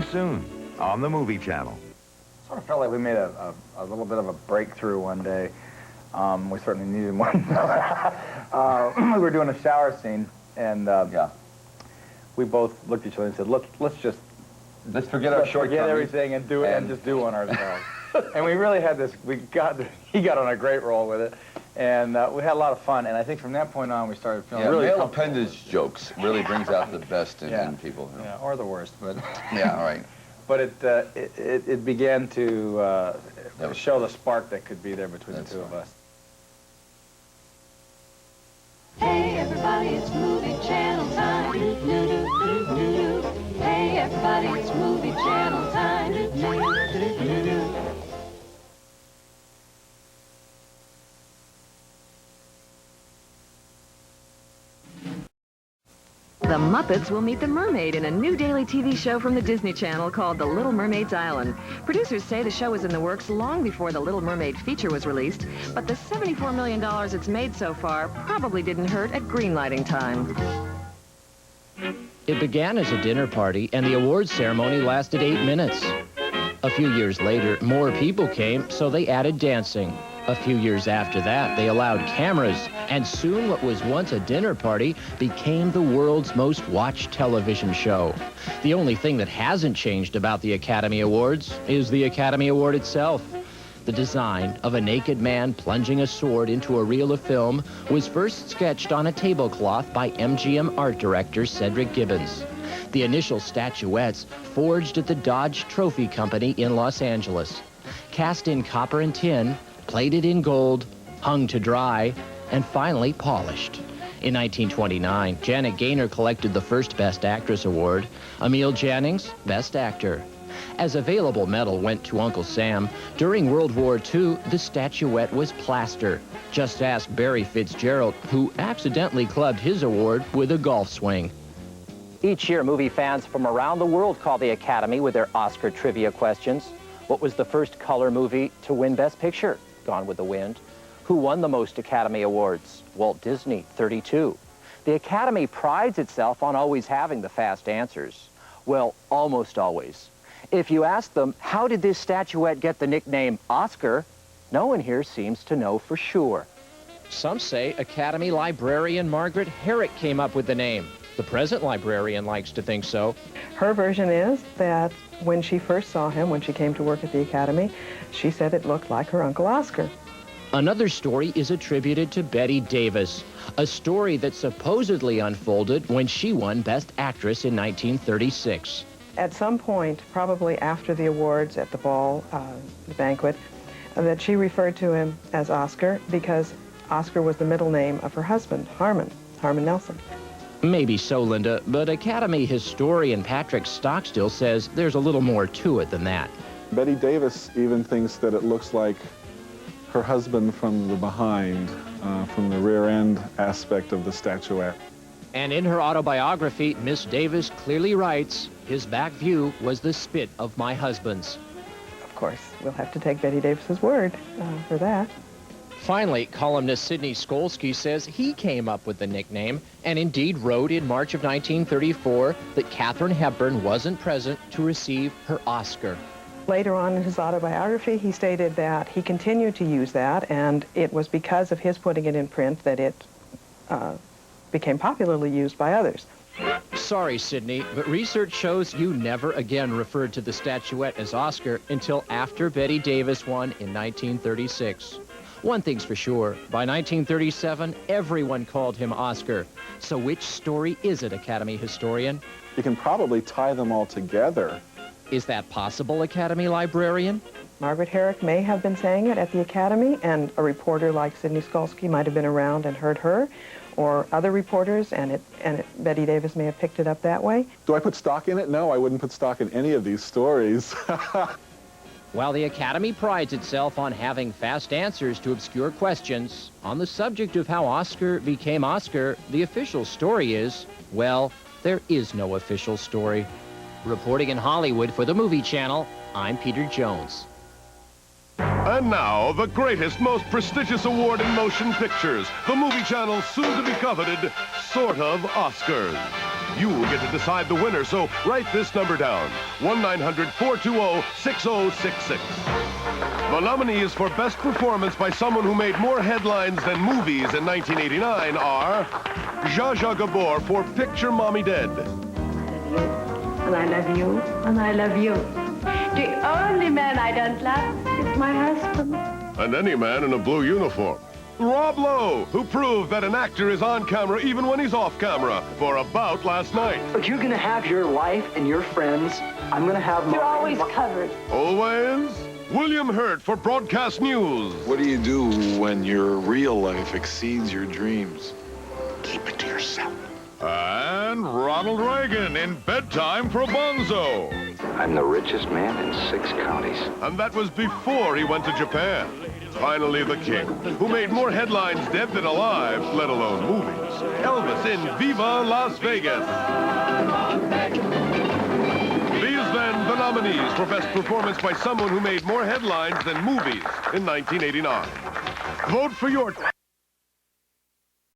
Soon on the Movie Channel. Sort of felt like we made a little bit of a breakthrough one day. We certainly needed one. We were doing a shower scene, and we both looked at each other and said, "Look, let's forget our shortcomings. Forget everything and do it and just do one ourselves." And we really had this. He got on a great roll with it, and we had a lot of fun. And I think from that point on, we started feeling really male appendage jokes really brings out the best in people. Yeah, or the worst, but yeah, all right. But it began to show the spark that could be there between the two of us. Hey everybody, it's movie channel time. Hey everybody, it's movie channel time. The Muppets will meet the mermaid in a new daily TV show from the Disney Channel called The Little Mermaid's Island. Producers say the show was in the works long before the Little Mermaid feature was released, but the $74 million it's made so far probably didn't hurt at greenlighting time. It began as a dinner party, and the awards ceremony lasted 8 minutes. A few years later, more people came, so they added dancing. A few years after that, they allowed cameras, and soon what was once a dinner party became the world's most watched television show. The only thing that hasn't changed about the Academy Awards is the Academy Award itself. The design of a naked man plunging a sword into a reel of film was first sketched on a tablecloth by MGM art director Cedric Gibbons. The initial statuettes forged at the Dodge Trophy Company in Los Angeles. Cast in copper and tin, plated in gold, hung to dry, and finally polished. In 1929, Janet Gaynor collected the first Best Actress award, Emil Jannings, Best Actor. As available metal went to Uncle Sam, during World War II, the statuette was plaster. Just ask Barry Fitzgerald, who accidentally clubbed his award with a golf swing. Each year, movie fans from around the world call the Academy with their Oscar trivia questions. What was the first color movie to win Best Picture? Gone with the Wind. Who won the most Academy Awards? Walt Disney, 32. The Academy prides itself on always having the fast answers. Well, almost always. If you ask them, how did this statuette get the nickname Oscar? No one here seems to know for sure. Some say Academy librarian Margaret Herrick came up with the name. The present librarian likes to think so. Her version is that when she first saw him, when she came to work at the Academy, she said it looked like her Uncle Oscar. Another story is attributed to Bette Davis, a story that supposedly unfolded when she won Best Actress in 1936. At some point, probably after the awards at the ball, the banquet, that she referred to him as Oscar because Oscar was the middle name of her husband, Harmon Nelson. Maybe so, Linda, but Academy historian Patrick Stockstill says there's a little more to it than that. Bette Davis even thinks that it looks like her husband from the behind, from the rear end aspect of the statuette. And in her autobiography, Miss Davis clearly writes, his back view was the spit of my husband's. Of course, we'll have to take Bette Davis's word for that. Finally, columnist Sidney Skolsky says he came up with the nickname and indeed wrote in March of 1934 that Katharine Hepburn wasn't present to receive her Oscar. Later on in his autobiography, he stated that he continued to use that, and it was because of his putting it in print that it became popularly used by others. Sorry, Sidney, but research shows you never again referred to the statuette as Oscar until after Bette Davis won in 1936. One thing's for sure, by 1937, everyone called him Oscar. So which story is it, Academy historian? You can probably tie them all together. Is that possible, Academy librarian? Margaret Herrick may have been saying it at the Academy, and a reporter like Sidney Skolsky might have been around and heard her, or other reporters, and Bette Davis may have picked it up that way. Do I put stock in it? No, I wouldn't put stock in any of these stories. While the Academy prides itself on having fast answers to obscure questions, on the subject of how Oscar became Oscar, the official story is, well, there is no official story. Reporting in Hollywood for the Movie Channel, I'm Peter Jones. And now, the greatest, most prestigious award in motion pictures, the Movie Channel's soon-to-be-coveted, sort of, Oscars. You will get to decide the winner, so write this number down, 1-900-420-6066. The nominees for Best Performance by someone who made more headlines than movies in 1989 are Zsa Zsa Gabor for Picture Mommy Dead. And I love you, and I love you. The only man I don't love is my husband. And any man in a blue uniform. Rob Lowe, who proved that an actor is on camera even when he's off camera, for About Last Night. But you're gonna have your life and your friends. I'm gonna have mine. You're always covered. Always, William Hurt for Broadcast News. What do you do when your real life exceeds your dreams? Keep it to yourself. And Ronald Reagan in Bedtime for Bonzo. I'm the richest man in 6 counties. And that was before he went to Japan. Finally, the king, who made more headlines dead than alive, let alone movies. Elvis in Viva Las Vegas. These, then, the nominees for Best Performance by someone who made more headlines than movies in 1989. Vote for your...